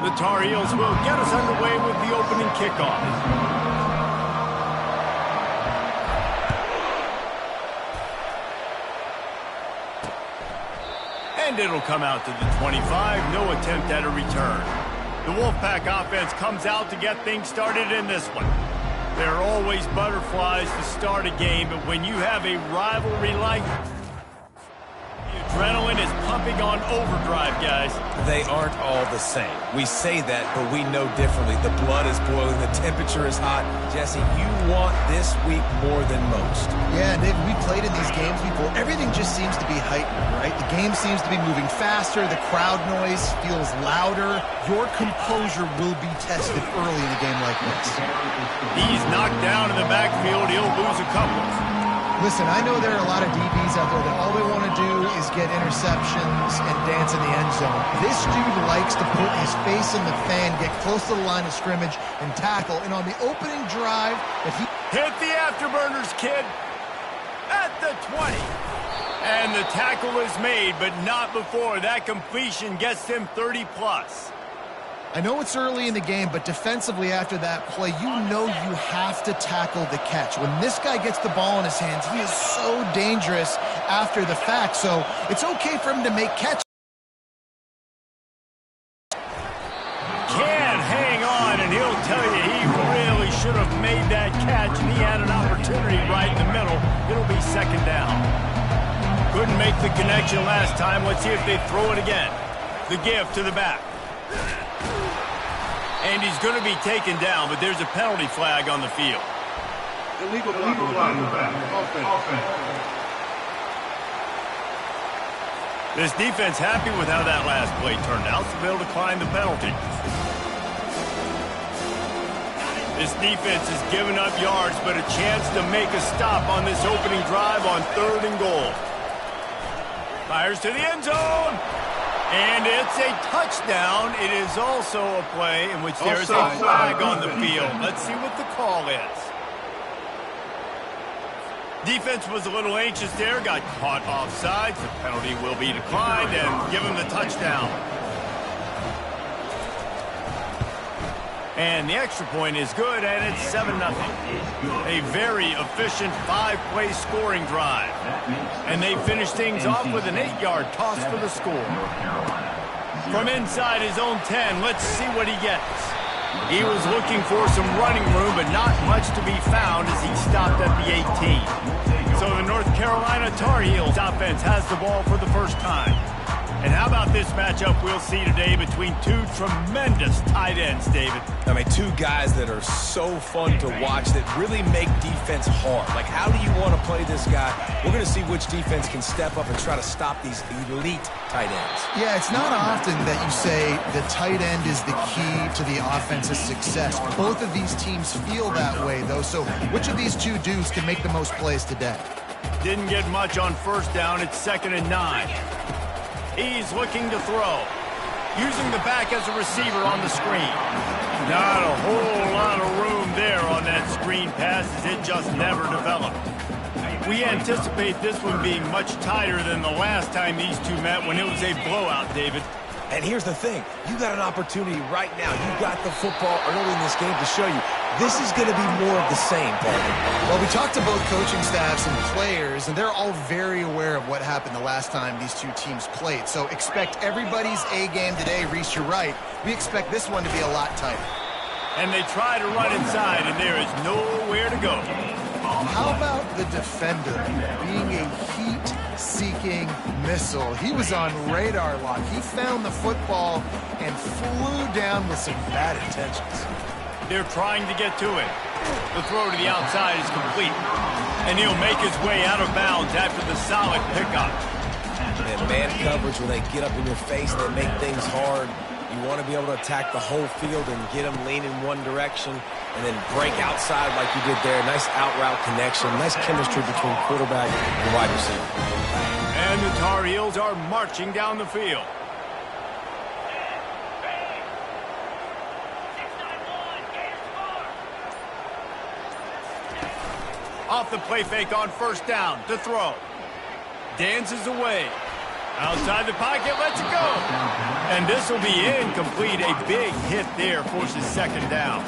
The Tar Heels will get us underway with the opening kickoff. And it'll come out to the 25. No attempt at a return. The Wolfpack offense comes out to get things started in this one. There are always butterflies to start a game, but when you have a rivalry like the adrenaline is pumping on overdrive, guys. They aren't all the same. We say that, but we know differently. The blood is boiling. The temperature is hot. Jesse, you want this week more than most. Yeah, Dave, we played in these games before. Everything just seems to be heightened, right? The game seems to be moving faster. The crowd noise feels louder. Your composure will be tested early in a game like this. He's knocked down in the backfield. He'll lose a couple. Listen, I know there are a lot of DBs out there that all they want to do is get interceptions and dance in the end zone. This dude likes to put his face in the fan, get close to the line of scrimmage, and tackle. And on the opening drive that he... Hit the afterburners, kid! At the 20. And the tackle is made, but not before that completion gets him 30+. I know it's early in the game, but defensively after that play, you know you have to tackle the catch. When this guy gets the ball in his hands, he is so dangerous after the fact. So it's okay for him to make catches. Can't hang on, and he'll tell you he really should have made that catch, and he had an opportunity right in the middle. It'll be second down. Couldn't make the connection last time. Let's see if they throw it again. The give to the back. And he's going to be taken down, but there's a penalty flag on the field. Illegal flag on the back. Offense. This defense happy with how that last play turned out, so they'll decline the penalty. This defense has given up yards, but a chance to make a stop on this opening drive on 3rd and goal. Fires to the end zone. And it's a touchdown. It is also a play in which there is a flag on the field. Let's see what the call is. Defense was a little anxious there, got caught offsides. The penalty will be declined and give him the touchdown. And the extra point is good, and it's 7-0. A very efficient 5-play scoring drive. And they finish things off with an 8-yard toss for the score. From inside his own 10, let's see what he gets. He was looking for some running room, but not much to be found as he stopped at the 18. So the North Carolina Tar Heels offense has the ball for the first time. And how about this matchup we'll see today between two tremendous tight ends, David? I mean, two guys that are so fun to watch that really make defense hard. Like, how do you want to play this guy? We're going to see which defense can step up and try to stop these elite tight ends. Yeah, it's not often that you say the tight end is the key to the offense's success. Both of these teams feel that way, though. So which of these two dudes can make the most plays today? Didn't get much on first down. It's 2nd and 9. He's looking to throw. Using the back as a receiver on the screen. Not a whole lot of room there on that screen pass as it just never developed. We anticipate this one being much tighter than the last time these two met when it was a blowout, David. And here's the thing. You got an opportunity right now. You got the football early in this game to show you this is going to be more of the same, Parker. Well, we talked to both coaching staffs and players, and they're all very aware of what happened the last time these two teams played. So expect everybody's A game today. Reese, you're right. We expect this one to be a lot tighter. And they try to run inside, and there is nowhere to go. How about the defender being a heat-seeking missile? He was on radar lock. He found the football and flew down with some bad intentions. They're trying to get to it. The throw to the outside is complete. And he'll make his way out of bounds after the solid pickup. And man coverage, when they get up in your face and they make things hard, you want to be able to attack the whole field and get them lean in one direction and then break outside like you did there. Nice out-route connection. Nice chemistry between quarterback and wide receiver. And the Tar Heels are marching down the field. Off the play fake on first down to throw. Dances away. Outside the pocket, lets it go. And this will be incomplete. A big hit there forces second down.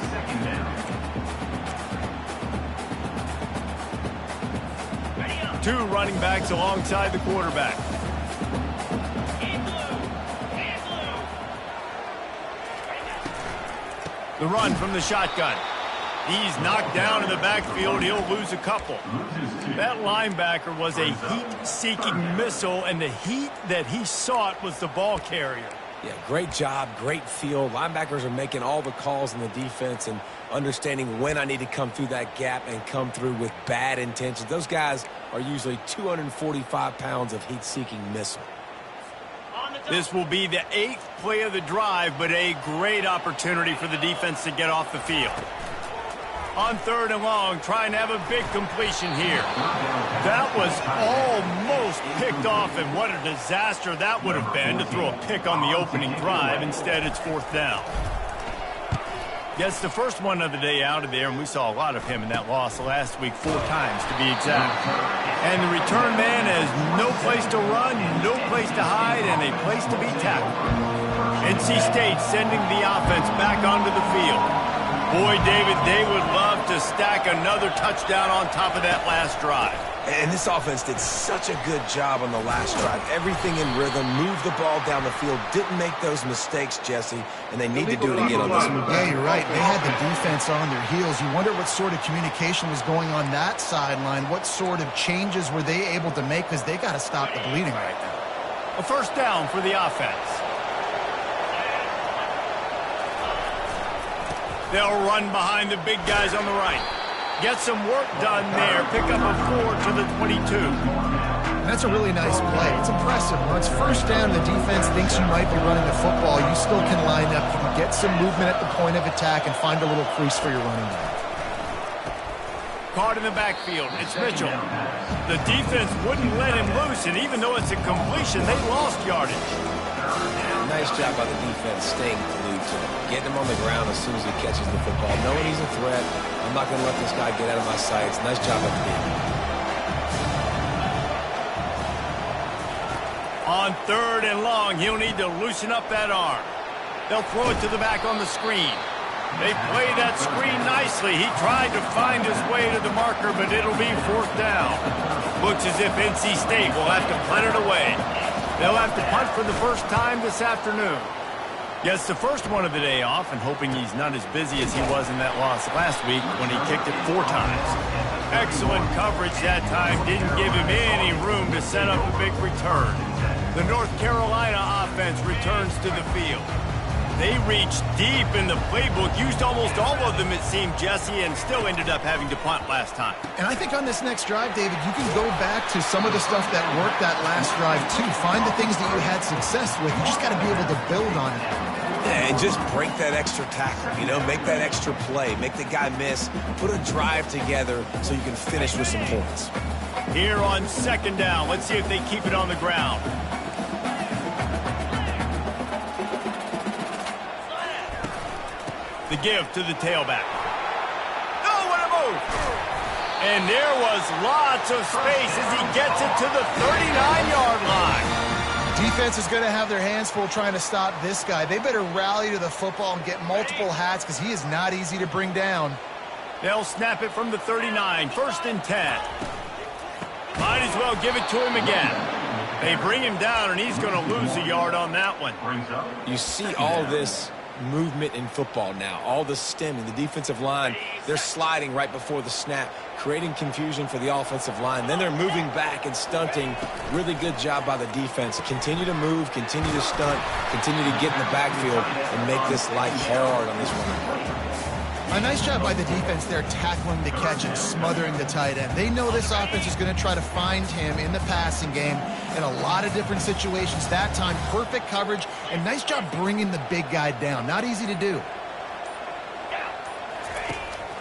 Two running backs alongside the quarterback. The run from the shotgun. He's knocked down in the backfield. He'll lose a couple. That linebacker was a heat-seeking missile, and the heat that he sought was the ball carrier. Yeah, great job, great feel. Linebackers are making all the calls in the defense and understanding when I need to come through that gap and come through with bad intentions. Those guys are usually 245 pounds of heat-seeking missile. This will be the 8th play of the drive, but a great opportunity for the defense to get off the field. On 3rd and long, trying to have a big completion here. That was almost picked off, and what a disaster that would have been to throw a pick on the opening drive. Instead, it's 4th down. Gets the first one of the day out of there, and we saw a lot of him in that loss last week, 4 times to be exact. And the return man has no place to run, no place to hide, and a place to be tackled. NC State sending the offense back onto the field. Boy, David, they would love to stack another touchdown on top of that last drive. And this offense did such a good job on the last drive. Everything in rhythm, moved the ball down the field, didn't make those mistakes, Jesse, and they need to do it again on this one. Yeah, you're right. They had the defense on their heels. You wonder what sort of communication was going on that sideline. What sort of changes were they able to make, because they got to stop the bleeding right now. A first down for the offense. They'll run behind the big guys on the right. Get some work done there. Pick up a 4 to the 22. That's a really nice play. It's impressive. When it's first down, the defense thinks you might be running the football. You still can line up. You can get some movement at the point of attack and find a little crease for your running back. Caught in the backfield. It's Mitchell. The defense wouldn't let him loose, and even though it's a completion, they lost yardage. Nice job by the defense staying glued to him. Getting him on the ground as soon as he catches the football. Knowing he's a threat. I'm not going to let this guy get out of my sights. Nice job by the defense. On 3rd and long, he'll need to loosen up that arm. They'll throw it to the back on the screen. They play that screen nicely. He tried to find his way to the marker, but it'll be 4th down. Looks as if NC State will have to punt it away. They'll have to punt for the first time this afternoon. Gets the first one of the day off, and hoping he's not as busy as he was in that loss last week when he kicked it 4 times. Excellent coverage that time. Didn't give him any room to set up a big return. The North Carolina offense returns to the field. They reached deep in the playbook, used almost all of them, it seemed, Jesse, and still ended up having to punt last time. And I think on this next drive, David, you can go back to some of the stuff that worked that last drive, too. Find the things that you had success with. You just got to be able to build on it. Yeah, and just break that extra tackle, you know, make that extra play, make the guy miss, put a drive together so you can finish with some points. Here on 2nd down, let's see if they keep it on the ground. The give to the tailback. Oh, what a move! And there was lots of space as he gets it to the 39-yard line. Defense is going to have their hands full trying to stop this guy. They better rally to the football and get multiple hats because he is not easy to bring down. They'll snap it from the 39, 1st and 10. Might as well give it to him again. They bring him down, and he's going to lose a yard on that one. You see all this movement in football now, all the stemming, the defensive line, they're sliding right before the snap, creating confusion for the offensive line. Then they're moving back and stunting. Really good job by the defense. Continue to move, continue to stunt, continue to get in the backfield and make this life hard on this one. A nice job by the defense there, tackling the catch and smothering the tight end. They know this offense is going to try to find him in the passing game in a lot of different situations. That time, perfect coverage, and nice job bringing the big guy down. Not easy to do.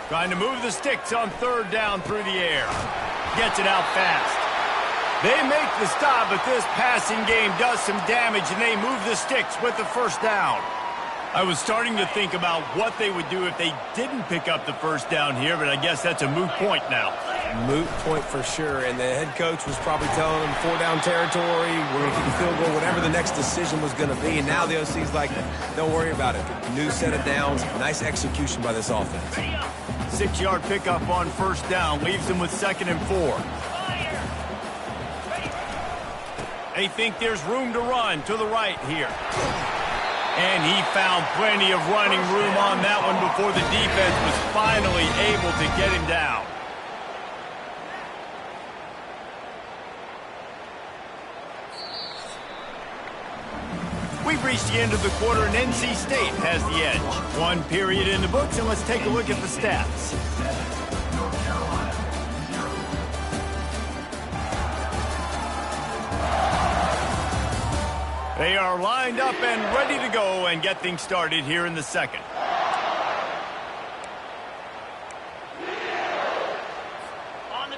Trying to move the sticks on 3rd down through the air. Gets it out fast. They make the stop, but this passing game does some damage, and they move the sticks with the 1st down. I was starting to think about what they would do if they didn't pick up the 1st down here, but I guess that's a moot point now. Moot point for sure, and the head coach was probably telling them 4-down territory, we're going to kick a field goal, whatever the next decision was going to be. And now the OC's like, don't worry about it. New set of downs, nice execution by this offense. 6-yard pickup on first down, leaves them with 2nd and 4. They think there's room to run to the right here. And he found plenty of running room on that one before the defense was finally able to get him down. We've reached the end of the quarter, and NC State has the edge. 1 period in the books, and let's take a look at the stats. They are lined up and ready to go and get things started here in the second.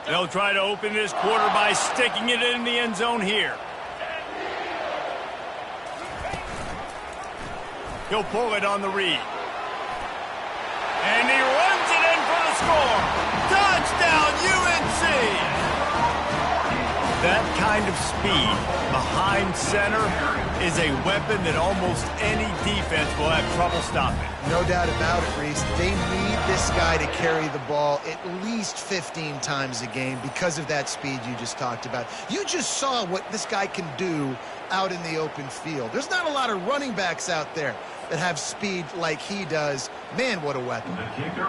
They'll try to open this quarter by sticking it in the end zone here. He'll pull it on the read. And he runs it in for the score. Touchdown, UNC! That kind of speed behind center is a weapon that almost any defense will have trouble stopping. No doubt about it, Reese. They need this guy to carry the ball at least 15 times a game because of that speed you just talked about. You just saw what this guy can do out in the open field. There's not a lot of running backs out there that have speed like he does. Man, what a weapon.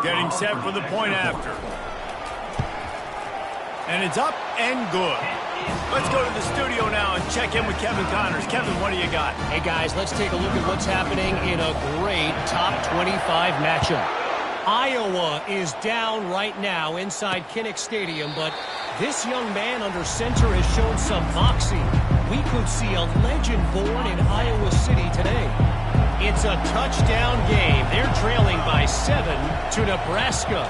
Getting set for the point after. And it's up and good. Let's go to the studio now and check in with Kevin Connors. Kevin, what do you got? Hey, guys, let's take a look at what's happening in a great top 25 matchup. Iowa is down right now inside Kinnick Stadium, but this young man under center has shown some moxie. We could see a legend born in Iowa City today. It's a touchdown game. They're trailing by 7 to Nebraska.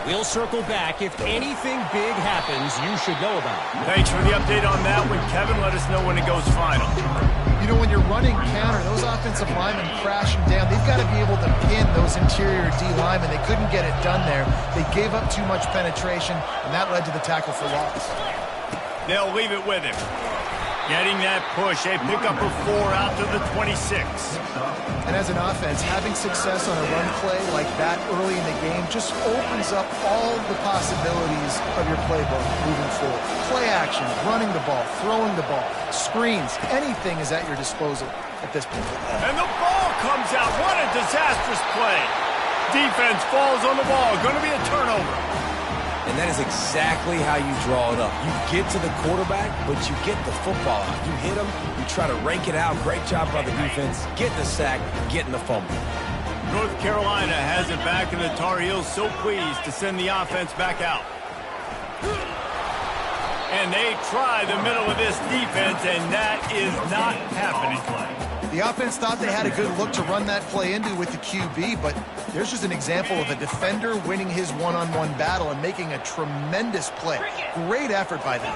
We'll circle back. If anything big happens, you should know about it. Thanks for the update on that one, Kevin. Let us know when it goes final. You know, when you're running counter, those offensive linemen crashing down, they've got to be able to pin those interior D linemen. They couldn't get it done there. They gave up too much penetration, and that led to the tackle for loss. They'll leave it with him. Getting that push, a pickup of 4 out to the 26. And as an offense, having success on a run play like that early in the game just opens up all the possibilities of your playbook moving forward. Play action, running the ball, throwing the ball, screens, anything is at your disposal at this point. And the ball comes out. What a disastrous play. Defense falls on the ball. Going to be a turnover. And that is exactly how you draw it up. You get to the quarterback, but you get the football out. You hit him, you try to rake it out. Great job by the defense. Get the sack, getting the fumble. North Carolina has it back, and the Tar Heels so pleased to send the offense back out. And they try the middle of this defense, and that is not happening. The offense thought they had a good look to run that play into with the QB, but there's just an example of a defender winning his one-on-one battle and making a tremendous play. Great effort by them.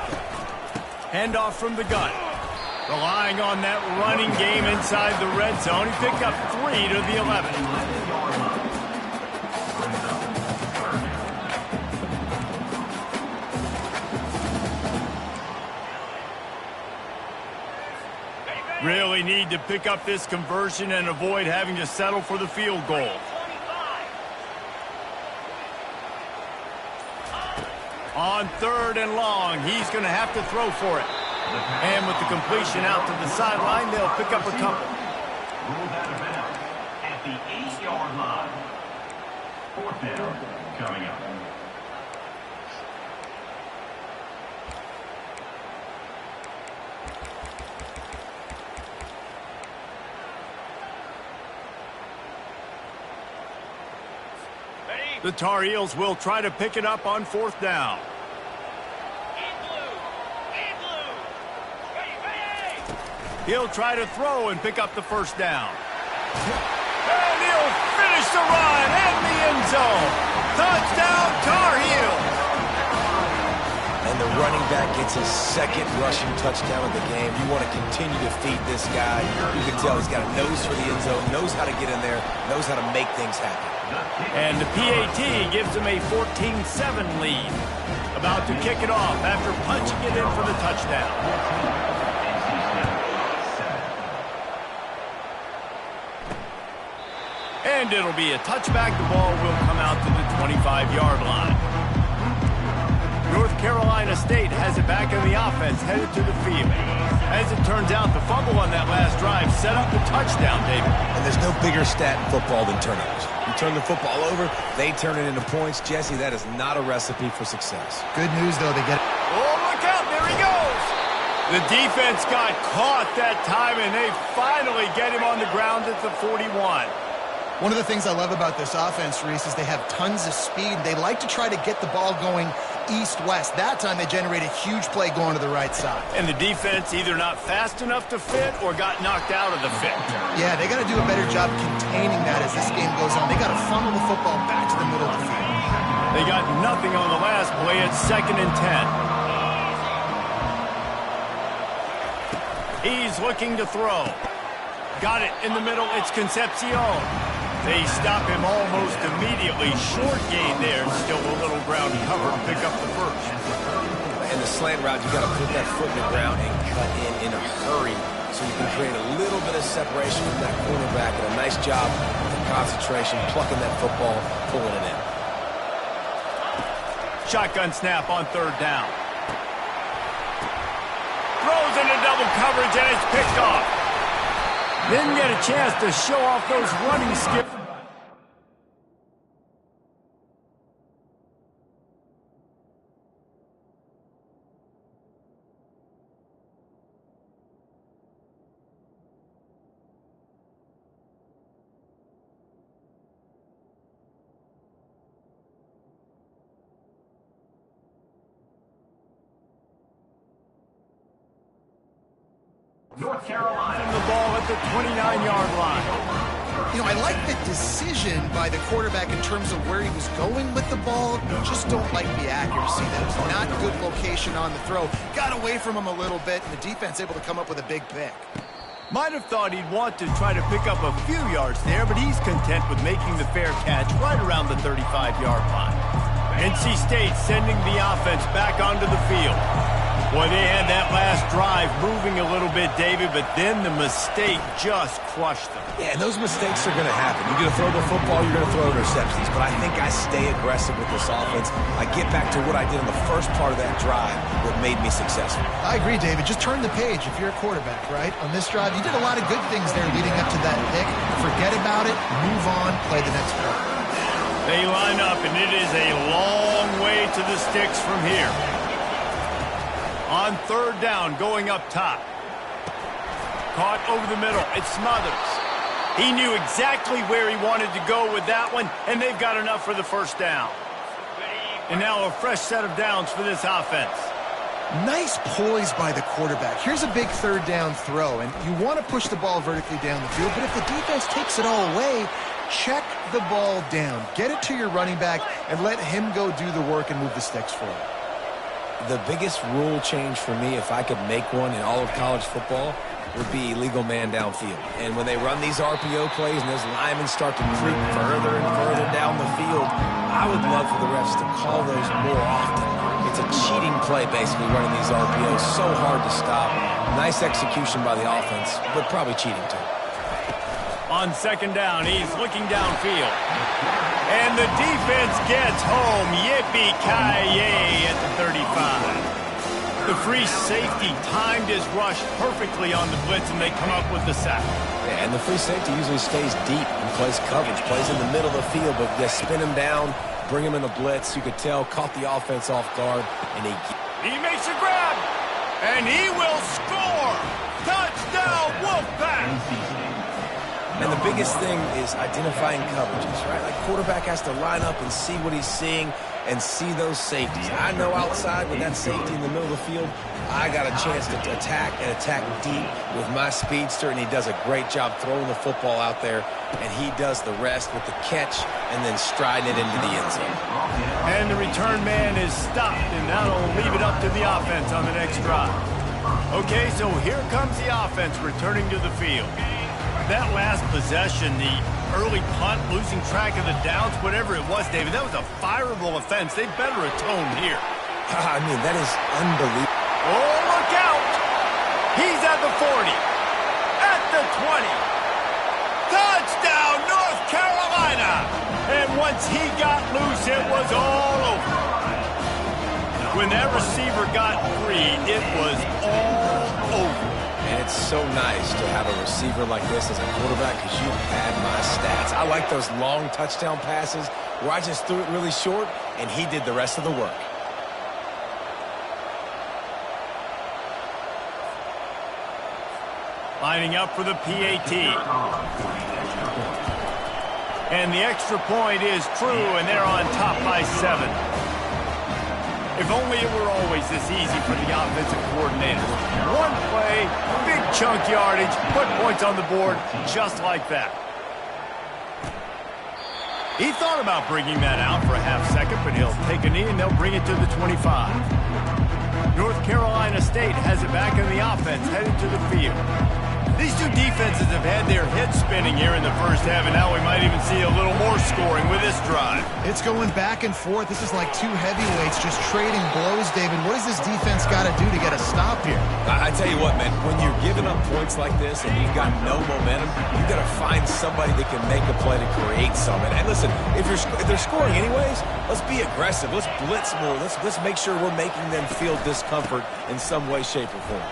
Handoff from the gun. Relying on that running game inside the red zone. He picked up 3 to the 11. Really need to pick up this conversion and avoid having to settle for the field goal. On 3rd and long, he's going to have to throw for it. And with the completion out to the sideline, they'll pick up a couple. At the 8-yard line. 4th down coming up. The Tar Heels will try to pick it up on 4th down. He'll try to throw and pick up the 1st down. And he'll finish the run in the end zone. Touchdown, Tar Heels. And and the running back gets his second rushing touchdown of the game. You want to continue to feed this guy. You can tell he's got a nose for the end zone, knows how to get in there, knows how to make things happen. And the PAT gives him a 14-7 lead. About to kick it off after punching it in for the touchdown. And it'll be a touchback. The ball will come out to the 25-yard line. North Carolina State has it back in the offense, headed to the field. As it turns out, the fumble on that last drive set up the touchdown, David. And there's no bigger stat in football than turnovers. You turn the football over, they turn it into points. Jesse, that is not a recipe for success. Good news, though, they get it. Oh, look out, there he goes! The defense got caught that time, and they finally get him on the ground at the 41. One of the things I love about this offense, Reese, is they have tons of speed. They like to try to get the ball going east-west. That time they generate a huge play going to the right side. And the defense either not fast enough to fit or got knocked out of the fit. Yeah, they got to do a better job containing that as this game goes on. They got to funnel the football back to the middle of the field. They got nothing on the last play. It's 2nd and 10. He's looking to throw. Got it in the middle. It's Concepcion. They stop him almost immediately. Short gain there. Still a little ground cover to pick up the first. And the slant route, you got to put that foot in the ground and cut in a hurry so you can create a little bit of separation from that cornerback. And a nice job with the concentration, plucking that football, pulling it in. Shotgun snap on 3rd down. Throws into double coverage and it's picked off. Didn't get a chance to show off those running skills. North Carolina. The ball at the 29-yard line. You know, I like the decision by the quarterback in terms of where he was going with the ball. Just don't like the accuracy. That was not good location on the throw. Got away from him a little bit, and the defense able to come up with a big pick. Might have thought he'd want to try to pick up a few yards there, but he's content with making the fair catch right around the 35-yard line. NC State sending the offense back onto the field. Boy, they had that last drive moving a little bit, David, but then the mistake just crushed them. Yeah, and those mistakes are going to happen. You're going to throw the football, you're going to throw interceptions, but I think I stay aggressive with this offense. I get back to what I did in the first part of that drive that made me successful. I agree, David. Just turn the page if you're a quarterback, right? On this drive, you did a lot of good things there leading up to that pick. Forget about it, move on, play the next play. They line up, and it is a long way to the sticks from here. On 3rd down, going up top. Caught over the middle. It's Smothers. He knew exactly where he wanted to go with that one, and they've got enough for the first down. And now a fresh set of downs for this offense. Nice poise by the quarterback. Here's a big 3rd down throw, and you want to push the ball vertically down the field, but if the defense takes it all away, check the ball down. Get it to your running back and let him go do the work and move the sticks for it. The biggest rule change for me, if I could make one in all of college football, would be illegal man downfield. And when they run these RPO plays and those linemen start to creep further and further down the field, I would love for the refs to call those more often. It's a cheating play, basically, running these RPOs. So hard to stop. Nice execution by the offense, but probably cheating too. On 2nd down, he's looking downfield. And the defense gets home. Yippee-ki-yay at the 35. The free safety timed his rush perfectly on the blitz, and they come up with the sack. Yeah, and the free safety usually stays deep and plays coverage, plays in the middle of the field, but they spin him down, bring him in a blitz. You could tell, caught the offense off guard, and he makes a grab, and he will score. Touchdown, Wolfpack! And the biggest thing is identifying coverages, right? Like, quarterback has to line up and see what he's seeing, and see those safeties. I know outside with that safety in the middle of the field, I got a chance to attack and attack deep with my speedster, and he does a great job throwing the football out there, and he does the rest with the catch and then striding it into the end zone. And the return man is stopped, and that'll leave it up to the offense on the next drive. Okay, so here comes the offense returning to the field. That last possession, the early punt, losing track of the downs, whatever it was, David, that was a fireable offense. They better atone here. I mean, that is unbelievable. Oh, look out! He's at the 40, at the 20. Touchdown, North Carolina! And once he got loose, it was all over. When that receiver got free, it was all over. And it's so nice to have a receiver like this as a quarterback because you had my stats. I like those long touchdown passes where I just threw it really short and he did the rest of the work. Lining up for the PAT. And the extra point is true, and they're on top by 7. If only it were always this easy for the offensive coordinators. One play, big chunk yardage, put points on the board just like that. He thought about bringing that out for a half second, but he'll take a knee and they'll bring it to the 25. North Carolina State has it back in the offense, headed to the field. These two defenses have had their heads spinning here in the first half, and now we might even see a little more scoring with this drive. It's going back and forth. This is like two heavyweights just trading blows, David. What does this defense got to do to get a stop here? I tell you what, man, when you're giving up points like this and you've got no momentum, you got to find somebody that can make a play to create something. And listen, if they're scoring anyways, let's be aggressive. Let's blitz more. Let's make sure we're making them feel discomfort in some way, shape, or form.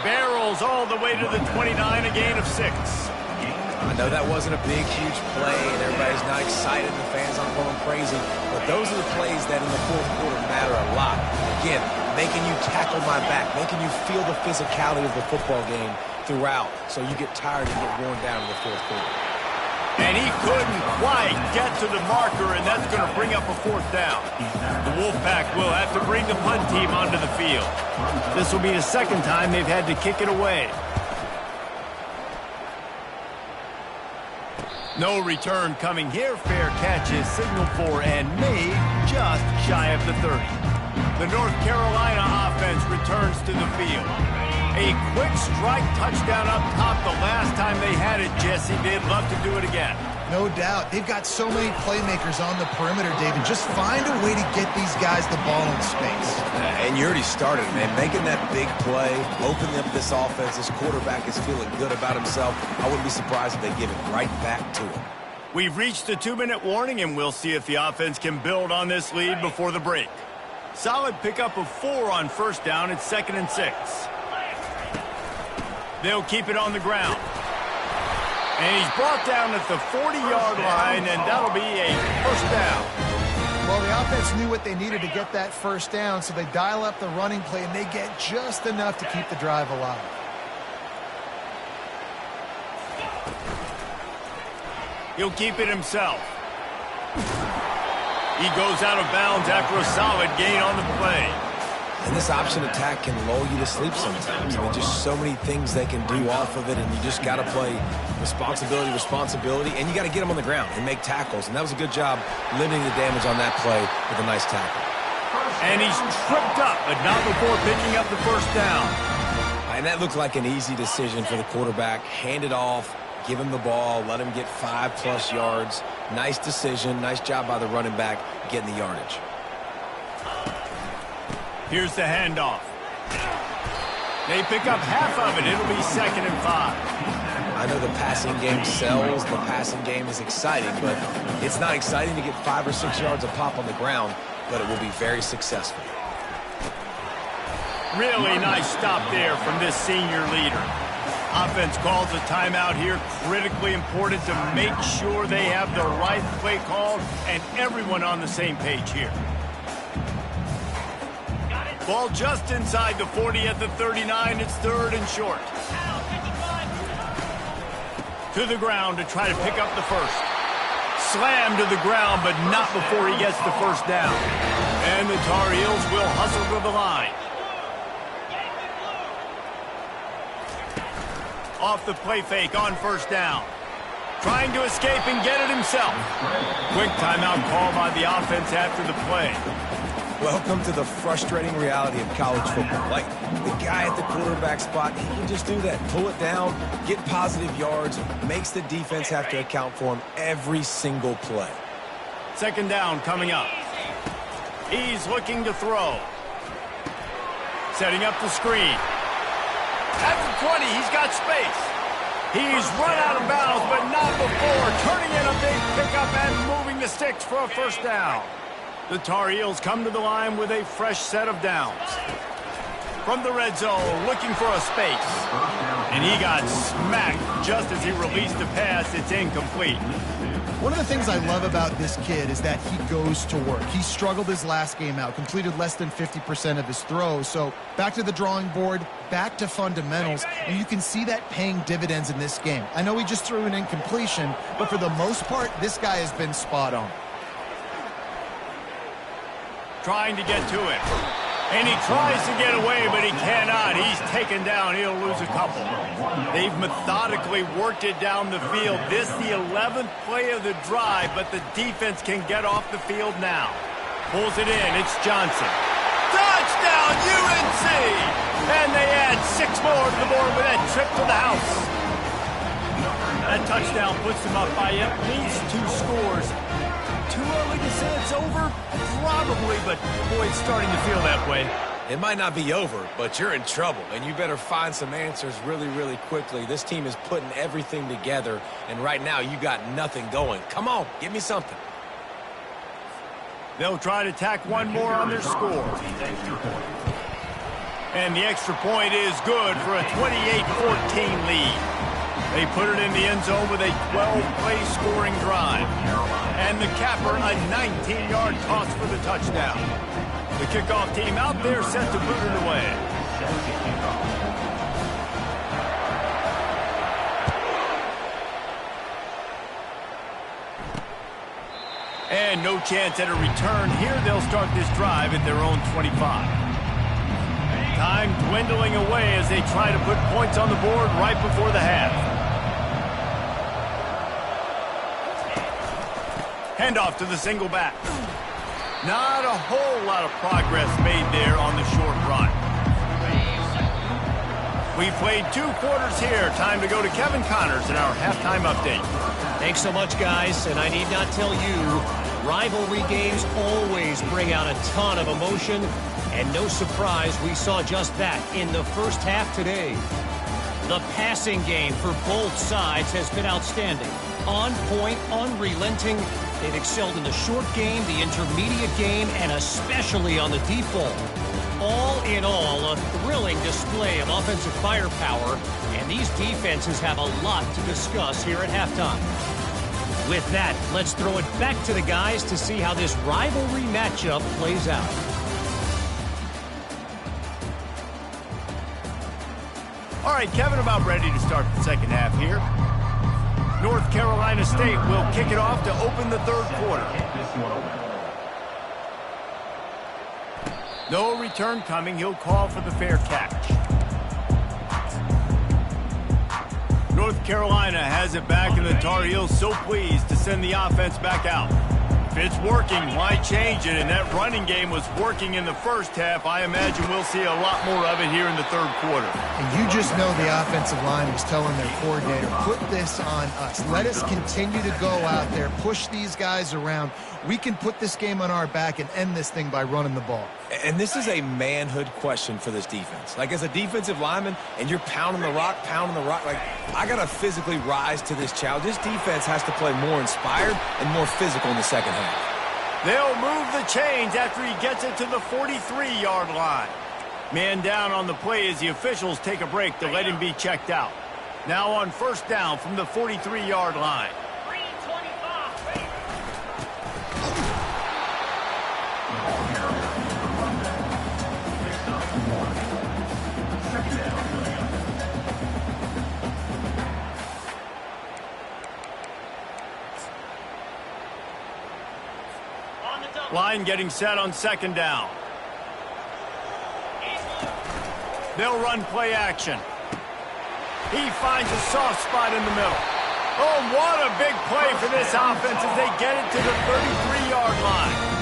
Barrels all the way to the 29, a gain of 6. I know that wasn't a big, huge play, and everybody's not excited, and the fans aren't going crazy, but those are the plays that in the fourth quarter matter a lot. Again, making you tackle my back, making you feel the physicality of the football game throughout, so you get tired and get worn down in the fourth quarter. And he couldn't quite get to the marker, and that's going to bring up a 4th down. The Wolfpack will have to bring the punt team onto the field. This will be the second time they've had to kick it away. No return coming here. Fair catch is signaled for and made just shy of the 30. The North Carolina offense returns to the field. A quick strike touchdown up top the last time they had it, Jesse. They'd love to do it again. No doubt. They've got so many playmakers on the perimeter, David. Just find a way to get these guys the ball in space. And you already started, man. Making that big play, opening up this offense. This quarterback is feeling good about himself. I wouldn't be surprised if they give it right back to him. We've reached the 2-minute warning, and we'll see if the offense can build on this lead before the break. Solid pickup of 4 on first down. It's 2nd and 6. They'll keep it on the ground. And he's brought down at the 40-yard line, and that'll be a first down. Well, the offense knew what they needed to get that first down, so they dial up the running play, and they get just enough to keep the drive alive. He'll keep it himself. He goes out of bounds after a solid gain on the play. And this option attack can lull you to sleep sometimes. I mean, just so many things they can do off of it, and you just got to play responsibility, and you got to get them on the ground and make tackles. And that was a good job limiting the damage on that play with a nice tackle. And he's tripped up, but not before picking up the first down. And that looked like an easy decision for the quarterback. Hand it off, give him the ball, let him get 5+ yards. Nice decision, nice job by the running back getting the yardage. Here's the handoff. They pick up half of it. It'll be 2nd and 5. I know the passing game sells. The passing game is exciting, but it's not exciting to get 5 or 6 yards a pop on the ground, but it will be very successful. Really nice stop there from this senior leader. Offense calls a timeout here. Critically important to make sure they have the right play called and everyone on the same page here. Ball just inside the 40 at the 39. It's 3rd and short. To the ground to try to pick up the first. Slammed to the ground, but not before he gets the first down. And the Tar Heels will hustle to the line. Off the play fake on first down. Trying to escape and get it himself. Quick timeout call by the offense after the play. Welcome to the frustrating reality of college football. Like, the guy at the quarterback spot, he can just do that. Pull it down, get positive yards, makes the defense have to account for him every single play. Second down coming up. He's looking to throw. Setting up the screen. At the 20, he's got space. He's run out of bounds, but not before. Turning in a big pickup and moving the sticks for a first down. The Tar Heels come to the line with a fresh set of downs. From the red zone, looking for a space. And he got smacked just as he released the pass. It's incomplete. One of the things I love about this kid is that he goes to work. He struggled his last game out, completed less than 50% of his throws. So back to the drawing board, back to fundamentals, and you can see that paying dividends in this game. I know he just threw an incompletion, but for the most part, this guy has been spot on. Trying to get to it. And he tries to get away, but he cannot. He's taken down. He'll lose a couple. They've methodically worked it down the field. This the 11th play of the drive, but the defense can get off the field now. Pulls it in. It's Johnson. Touchdown, UNC! And they add 6 more to the board with that trip to the house. That touchdown puts them up by at least 2 scores. Too early to say it's over? Probably, but boy, it's starting to feel that way. It might not be over, but you're in trouble, and you better find some answers really, really quickly. This team is putting everything together, and right now you got nothing going. Come on, give me something. They'll try to tack one more on their score. And the extra point is good for a 28-14 lead. They put it in the end zone with a 12-play scoring drive. And the capper, a 19-yard toss for the touchdown. The kickoff team out there set to boot it away. And no chance at a return here. They'll start this drive at their own 25. Time dwindling away as they try to put points on the board right before the half. Handoff to the single back. Not a whole lot of progress made there on the short run. We played 2 quarters here. Time to go to Kevin Connors in our halftime update. Thanks so much, guys. And I need not tell you, rivalry games always bring out a ton of emotion. And no surprise, we saw just that in the first half today. The passing game for both sides has been outstanding. On point, unrelenting. They've excelled in the short game, the intermediate game, and especially on the deep ball. All in all, a thrilling display of offensive firepower, and these defenses have a lot to discuss here at halftime. With that, let's throw it back to the guys to see how this rivalry matchup plays out. All right, Kevin, about ready to start the second half here. North Carolina State will kick it off to open the third quarter. No return coming. He'll call for the fair catch. North Carolina has it back, and the Tar Heels so pleased to send the offense back out. If it's working, why change it? And that running game was working in the first half. I imagine we'll see a lot more of it here in the third quarter. And you just know the offensive line was telling their coordinator, put this on us. Let us continue to go out there, push these guys around. We can put this game on our back and end this thing by running the ball. And this is a manhood question for this defense. Like, as a defensive lineman, and you're pounding the rock, like, I got to physically rise to this challenge. This defense has to play more inspired and more physical in the second half. They'll move the chains after he gets it to the 43-yard line. Man down on the play as the officials take a break to let him be checked out. Now on first down from the 43-yard line. Line getting set on second down. They'll run play action. He finds a soft spot in the middle. Oh, what a big play for this offense as they get it to the 33-yard line.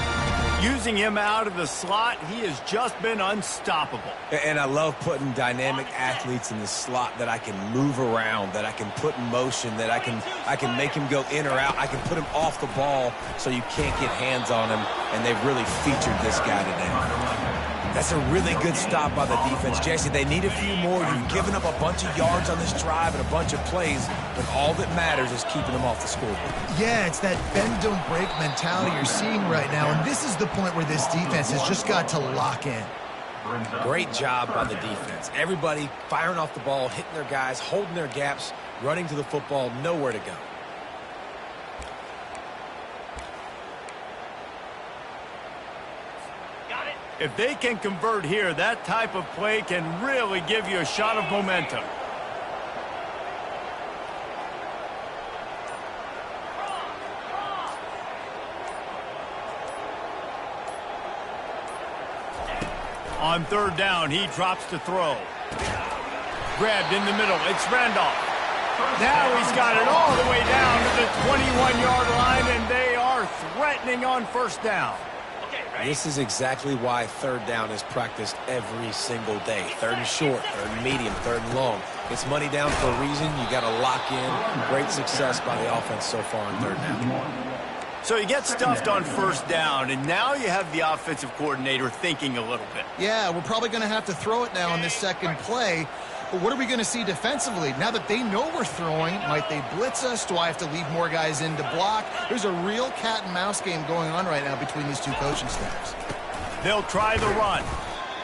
Using him out of the slot, he has just been unstoppable. And I love putting dynamic athletes in the slot that I can move around, that I can put in motion, that I can make him go in or out. I can put him off the ball so you can't get hands on him, and they've really featured this guy today. That's a really good stop by the defense. Jesse, they need a few more. You've given up a bunch of yards on this drive and a bunch of plays, but all that matters is keeping them off the scoreboard. Yeah, it's that bend, don't break mentality you're seeing right now, and this is the point where this defense has just got to lock in. Great job by the defense. Everybody firing off the ball, hitting their guys, holding their gaps, running to the football, nowhere to go. If they can convert here, that type of play can really give you a shot of momentum. On third down, he drops to throw. Grabbed in the middle. It's Randolph. Now he's got it all the way down to the 21-yard line, and they are threatening on first down. This is exactly why third down is practiced every single day. Third and short, third and medium, third and long. It's money down for a reason. You got to lock in. Great success by the offense so far on third down. So you get stuffed on first down, and now you have the offensive coordinator thinking a little bit. Yeah, we're probably going to have to throw it now on this second play. But what are we going to see defensively? Now that they know we're throwing, might they blitz us? Do I have to leave more guys in to block? There's a real cat and mouse game going on right now between these two coaching staffs. They'll try the run.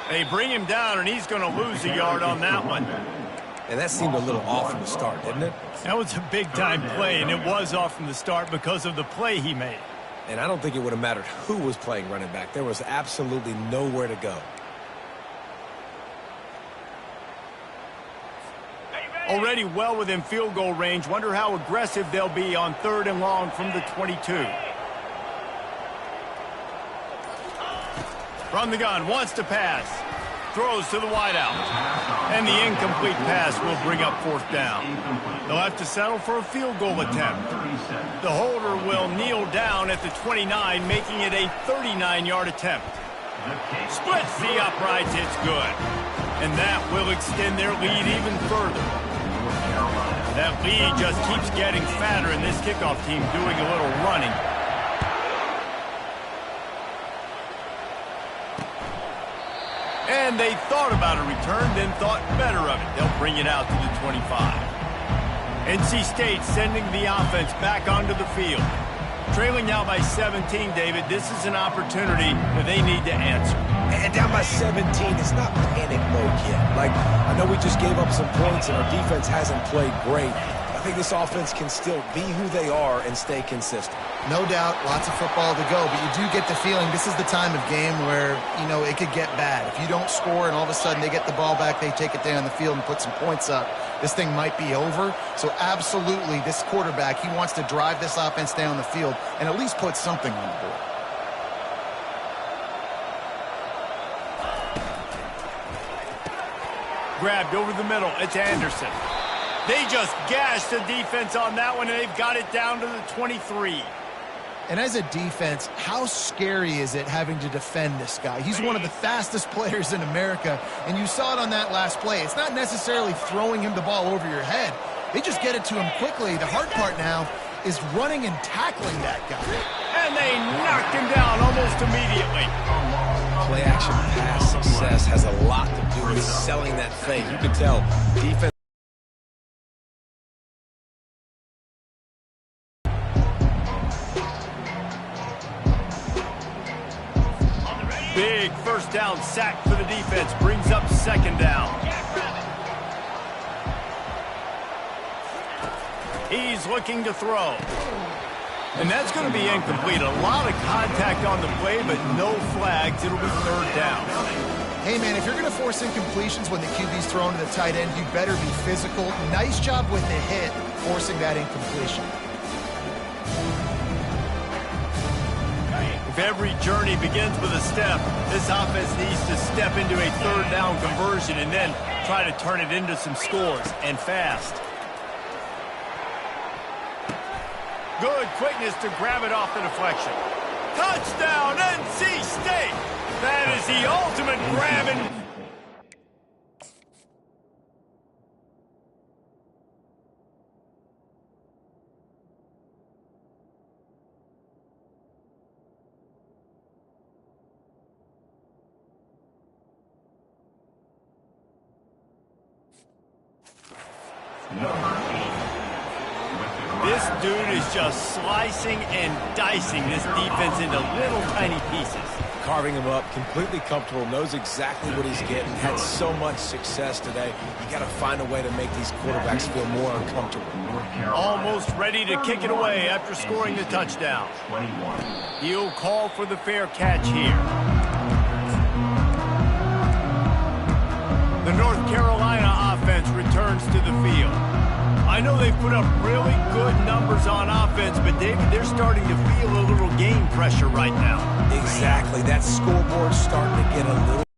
They bring him down, and he's going to lose a yard on that one. And that seemed a little off from the start, didn't it? That was a big-time play, and it was off from the start because of the play he made. And I don't think it would have mattered who was playing running back. There was absolutely nowhere to go. Already well within field goal range. Wonder how aggressive they'll be on third and long from the 22. From the gun, wants to pass. Throws to the wideout. And the incomplete pass will bring up fourth down. They'll have to settle for a field goal attempt. The holder will kneel down at the 29, making it a 39-yard attempt. Splits the uprights, it's good. And that will extend their lead even further. That lead just keeps getting fatter, and this kickoff team doing a little running. And they thought about a return, then thought better of it. They'll bring it out to the 25. NC State sending the offense back onto the field. Trailing now by 17, David. This is an opportunity that they need to answer. And down by 17, it's not panic mode yet. Like, I know we just gave up some points and our defense hasn't played great. I think this offense can still be who they are and stay consistent. No doubt, lots of football to go, but you do get the feeling this is the time of game where, you know, it could get bad. If you don't score and all of a sudden they get the ball back, they take it down the field and put some points up, this thing might be over. So absolutely, this quarterback, he wants to drive this offense down the field and at least put something on the board. Grabbed over the middle. It's Anderson. They just gashed the defense on that one, and they've got it down to the 23. And as a defense, how scary is it having to defend this guy? He's one of the fastest players in America, and you saw it on that last play. It's not necessarily throwing him the ball over your head. They just get it to him quickly. The hard part now is running and tackling that guy. And they knocked him down almost immediately. Play action pass success has a lot to do with selling that fake. You can tell defense. Big first down sack for the defense. Brings up second down. He's looking to throw. And that's going to be incomplete. A lot of contact on the play, but no flags. It'll be third down. Hey, man, if you're going to force incompletions when the QB's thrown to the tight end, you better be physical. Nice job with the hit, forcing that incompletion. If every journey begins with a step. This offense needs to step into a third down conversion and then try to turn it into some scores, and fast. Good quickness to grab it off the deflection. Touchdown, NC State! That is the ultimate grabbing. This dude is just slicing and dicing this defense into little tiny pieces. Carving him up, completely comfortable, knows exactly what he's getting, had so much success today. You got to find a way to make these quarterbacks feel more uncomfortable. Almost ready to kick it away after scoring the touchdown. He'll call for the fair catch here. The North Carolina offense returns to the field. I know they've put up really good numbers on offense, but David, they're starting to feel a little game pressure right now. Exactly. That scoreboard's starting to get a little